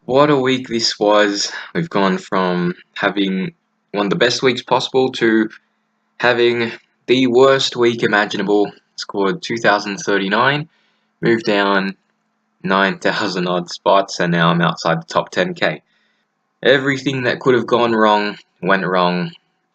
What a week this was. We've gone from having one of the best weeks possible to having the worst week imaginable. Scored 2,039, moved down 9,000 odd spots, and now I'm outside the top 10k. Everything that could have gone wrong went wrong,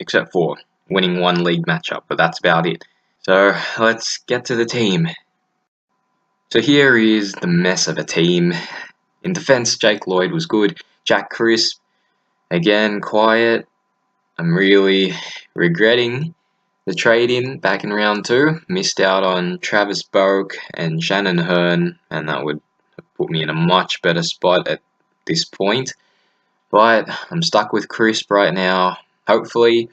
except for winning one league matchup, but that's about it. So let's get to the team. So here is the mess of a team. In defense, Jake Lloyd was good. Jack Crisp, again, quiet. I'm really regretting the trade-in back in round 2. Missed out on Travis Boak and Shannon Hearn, and that would have put me in a much better spot at this point. But I'm stuck with Crisp right now. Hopefully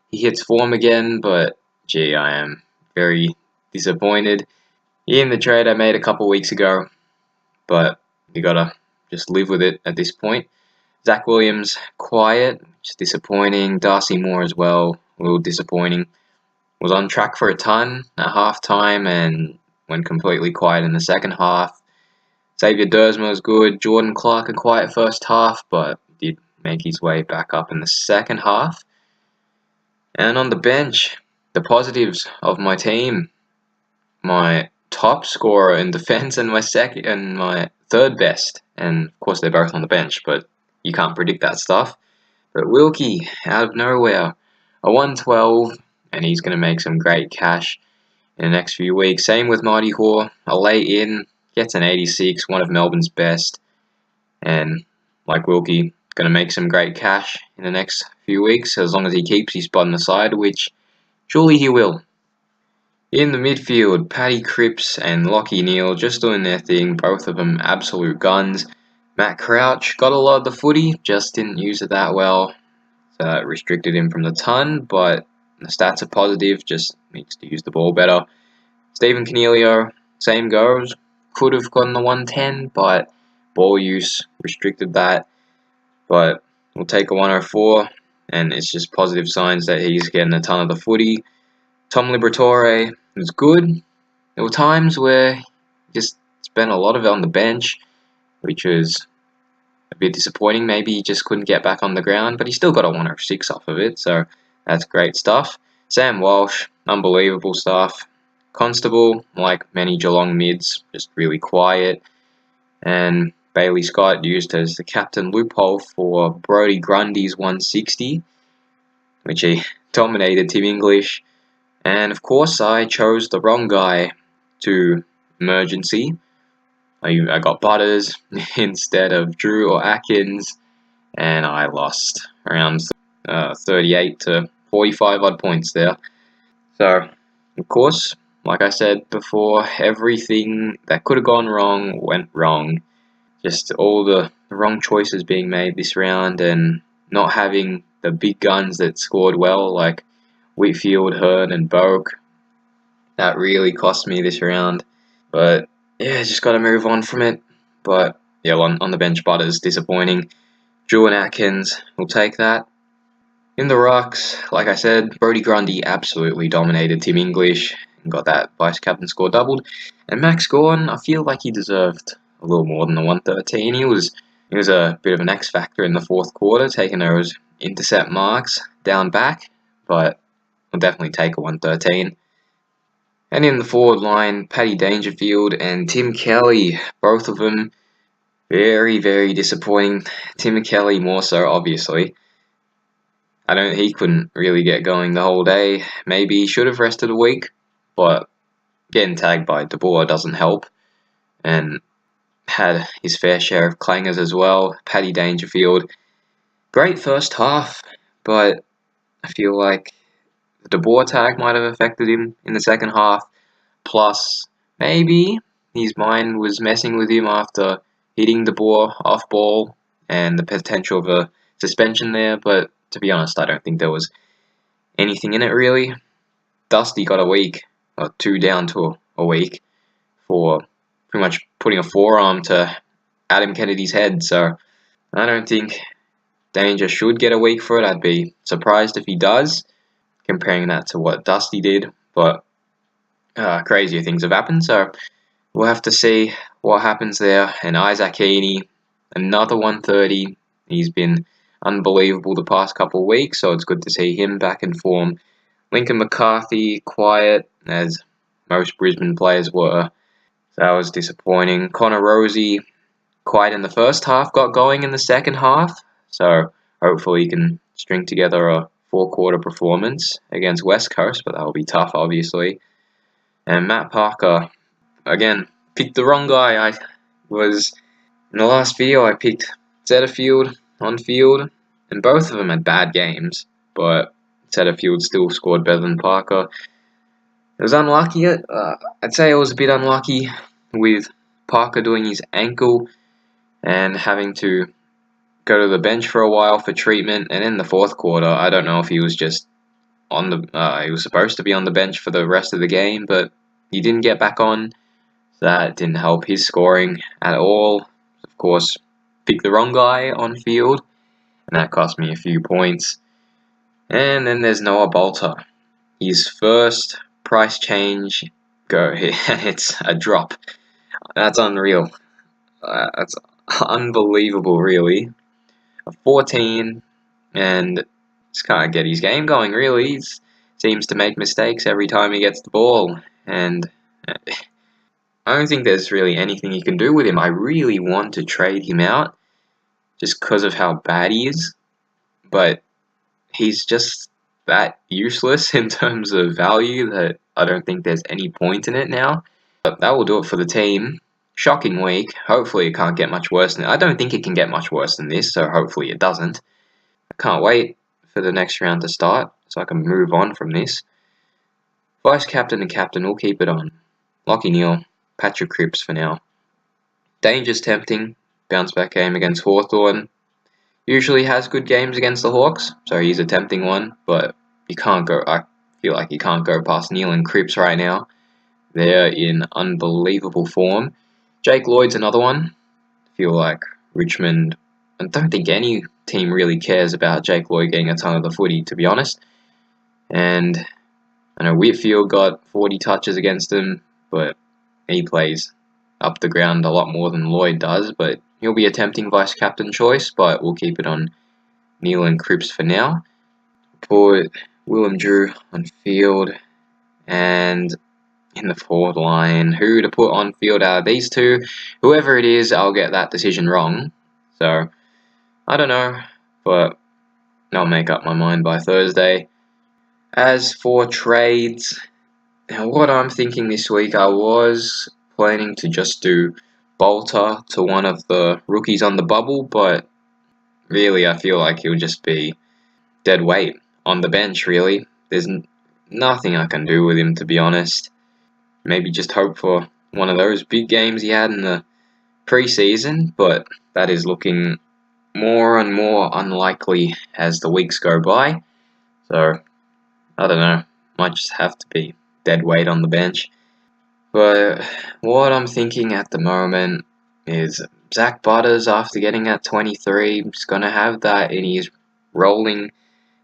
he hits form again, but gee, I am very disappointed in the trade I made a couple weeks ago. But you gotta just live with it at this point. Zach Williams, quiet, which is disappointing. Darcy Moore as well, a little disappointing. Was on track for a ton at halftime and went completely quiet in the second half. Xavier Dersma was good. Jordan Clark, a quiet first half, but did make his way back up in the second half. And on the bench, the positives of my team, my top scorer in defense and my second and my third best, and of course they're both on the bench, but you can't predict that stuff. But Wilkie, out of nowhere, a 112, and he's going to make some great cash in the next few weeks. Same with Marty Hoare, a lay in, gets an 86, one of Melbourne's best, and like Wilkie, going to make some great cash in the next few weeks, as long as he keeps his spot on the side, which surely he will. In the midfield, Paddy Cripps and Lockie Neal just doing their thing, both of them absolute guns. Matt Crouch got a lot of the footy, just didn't use it that well, so that restricted him from the ton, but the stats are positive, just needs to use the ball better. Stephen Cornelio, same goes, could have gotten the 110, but ball use restricted that, but we'll take a 104, and it's just positive signs that he's getting a ton of the footy. Tom Liberatore was good. There were times where he just spent a lot of it on the bench, which was a bit disappointing. Maybe he just couldn't get back on the ground, but he still got a 106 off of it, so that's great stuff. Sam Walsh, unbelievable stuff. Constable, like many Geelong mids, just really quiet. And Bailey Scott used as the captain loophole for Brodie Grundy's 160, which he dominated Tim English. And of course, I chose the wrong guy to emergency. I got Butters instead of Drew or Atkins, and I lost around 38 to 45 odd points there. So, of course, like I said before, everything that could have gone wrong went wrong. Just all the wrong choices being made this round, and not having the big guns that scored well, like Whitfield, Hearn, and Boak. That really cost me this round. But yeah, just got to move on from it. But yeah, on the bench, Butters, disappointing. Drew and Atkins, we'll take that. In the rucks, like I said, Brodie Grundy absolutely dominated Tim English and got that vice-captain score doubled. And Max Gawn, I feel like he deserved a little more than the 113. He was a bit of an X-factor in the fourth quarter, taking those intercept marks down back, but I'll definitely take a 113. And in the forward line, Paddy Dangerfield and Tim Kelly, both of them very, very disappointing. Tim Kelly more so, obviously. He couldn't really get going the whole day. Maybe he should have rested a week, but getting tagged by De Boer doesn't help. And had his fair share of clangers as well. Paddy Dangerfield, great first half, but I feel like the De Boer tag might have affected him in the second half. Plus, maybe his mind was messing with him after hitting De Boer off ball and the potential of a suspension there, but to be honest, I don't think there was anything in it really. Dusty got a week, or 2 down to a week, for pretty much putting a forearm to Adam Kennedy's head, so I don't think Danger should get a week for it. I'd be surprised if he does, comparing that to what Dusty did, but crazier things have happened, so we'll have to see what happens there. And Isaac Heaney, another 130. He's been unbelievable the past couple of weeks, so it's good to see him back in form. Lincoln McCarthy, quiet, as most Brisbane players were. So that was disappointing. Connor Rosie, quiet in the first half, got going in the second half. So hopefully he can string together a four-quarter performance against West Coast, but that will be tough, obviously. And Matt Parker, again, picked the wrong guy. I was, in the last video, I picked Setterfield on field, and both of them had bad games, but Setterfield still scored better than Parker. It was unlucky. I'd say it was a bit unlucky with Parker doing his ankle and having to go to the bench for a while for treatment. And in the fourth quarter, I don't know if he was just on the he was supposed to be on the bench for the rest of the game, but he didn't get back on. So that didn't help his scoring at all. Of course, picked the wrong guy on field, and that cost me a few points. And then there's Noah Bolter. His first price change go it's a drop. That's unreal. That's unbelievable, really. A 14, and just can't get his game going, really. He seems to make mistakes every time he gets the ball, and I don't think there's really anything you can do with him. I really want to trade him out just because of how bad he is, but he's just that useless in terms of value that I don't think there's any point in it now. But that will do it for the team. Shocking week. Hopefully it can't get much worse than I don't think it can get much worse than this, so hopefully it doesn't. I can't wait for the next round to start so I can move on from this. Vice captain and captain will keep it on. Lockie Neal, Patrick Cripps for now. Danger's tempting. Bounce back game against Hawthorn. Usually has good games against the Hawks, so he's a tempting one, but you can't go. I feel like you can't go past Neal and Cripps right now. They're in unbelievable form. Jake Lloyd's another one. I feel like Richmond, I don't think any team really cares about Jake Lloyd getting a ton of the footy, to be honest. And I know Whitfield got 40 touches against him, but he plays up the ground a lot more than Lloyd does, but he'll be a tempting vice-captain choice, but we'll keep it on Neal and Cripps for now. Put Willem Drew on field, and in the forward line, who to put on field out of these two? Whoever it is, I'll get that decision wrong. So, I don't know, but I'll make up my mind by Thursday. As for trades, what I'm thinking this week, I was planning to just do Bolter to one of the rookies on the bubble, but really I feel like he'll just be dead weight on the bench, really. There's nothing I can do with him, to be honest. Maybe just hope for one of those big games he had in the preseason, but that is looking more and more unlikely as the weeks go by. So, I don't know, might just have to be dead weight on the bench. But what I'm thinking at the moment is Zach Butters, after getting at 23, is going to have that in his rolling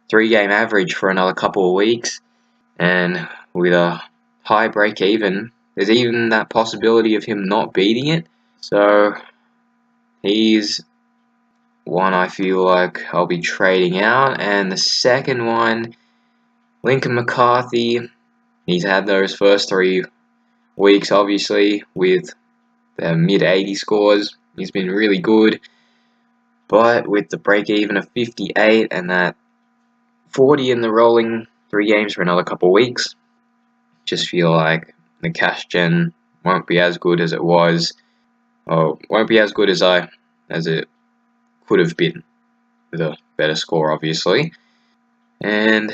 3-game average for another couple of weeks. And with a high break even, there's even that possibility of him not beating it. So he's one I feel like I'll be trading out. And the second one, Lincoln McCarthy. He's had those first 3 weeks, obviously, with the mid-80 scores. He's been really good. But with the break-even of 58 and that 40 in the rolling 3 games for another couple of weeks, just feel like the cash gen won't be as good as it was, or won't be as good as it could have been with a better score, obviously. And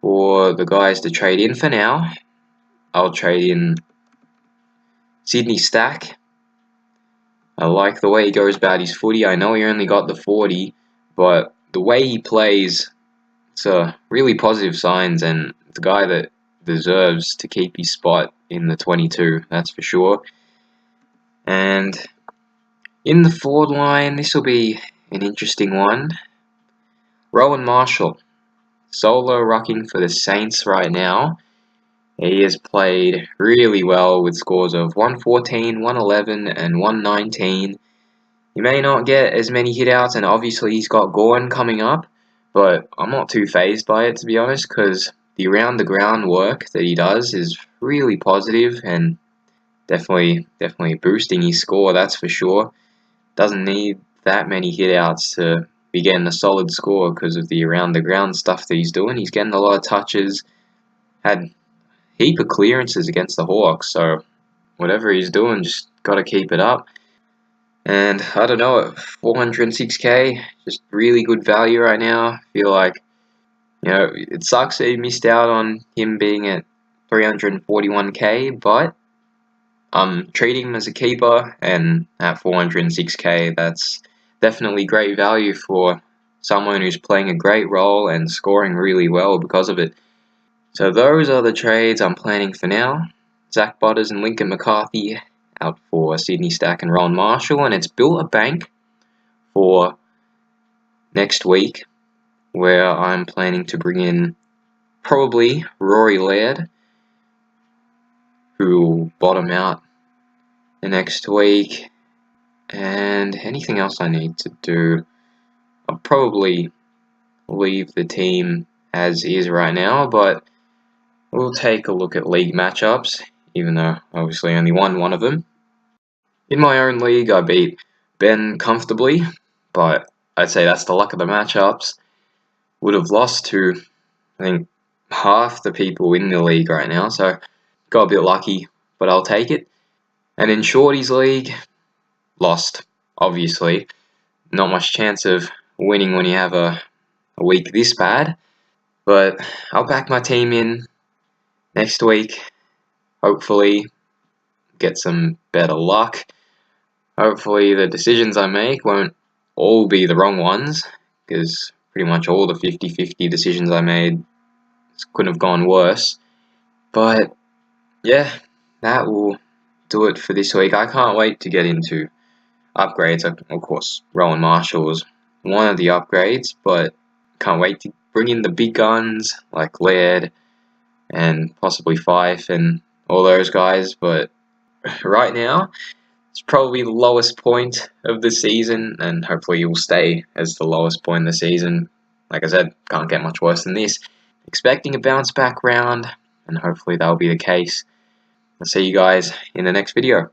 for the guys to trade in for now, I'll trade in Sydney Stack. I like the way he goes about his footy. I know he only got the 40, but the way he plays, it's a really positive signs, and the guy that deserves to keep his spot in the 22, that's for sure. And in the forward line, this will be an interesting one. Rowan Marshall, solo rucking for the Saints right now. He has played really well with scores of 114, 111, and 119. He may not get as many hitouts, and obviously he's got Gorn coming up, but I'm not too phased by it, to be honest, because the around the ground work that he does is really positive and definitely boosting his score, that's for sure. Doesn't need that many hitouts to be getting a solid score because of the around the ground stuff that he's doing. He's getting a lot of touches, had a heap of clearances against the Hawks, so whatever he's doing, just got to keep it up. And I don't know, at 406k, just really good value right now. I feel like, it sucks that he missed out on him being at 341k, but I'm treating him as a keeper, and at 406k, that's definitely great value for someone who's playing a great role and scoring really well because of it. So those are the trades I'm planning for now. Zach Butters and Lincoln McCarthy out for Sydney Stack and Ron Marshall, and it's built a bank for next week where I'm planning to bring in probably Rory Laird, who will bottom out the next week, and anything else I need to do. I'll probably leave the team as is right now, but we'll take a look at league matchups, even though obviously only won one of them. In my own league, I beat Ben comfortably, but I'd say that's the luck of the matchups. Would have lost to, I think, half the people in the league right now, so got a bit lucky, but I'll take it. And in Shorty's league, lost, obviously. Not much chance of winning when you have a week this bad, but I'll back my team in next week. Hopefully, get some better luck. Hopefully, the decisions I make won't all be the wrong ones, because pretty much all the 50-50 decisions I made couldn't have gone worse. But yeah, that will do it for this week. I can't wait to get into upgrades. Of course, Rowan Marshall was one of the upgrades, but can't wait to bring in the big guns like Laird and possibly Fife and all those guys. But right now, it's probably the lowest point of the season, and hopefully it will stay as the lowest point of the season. Like I said, can't get much worse than this. Expecting a bounce back round, and hopefully that'll be the case. I'll see you guys in the next video.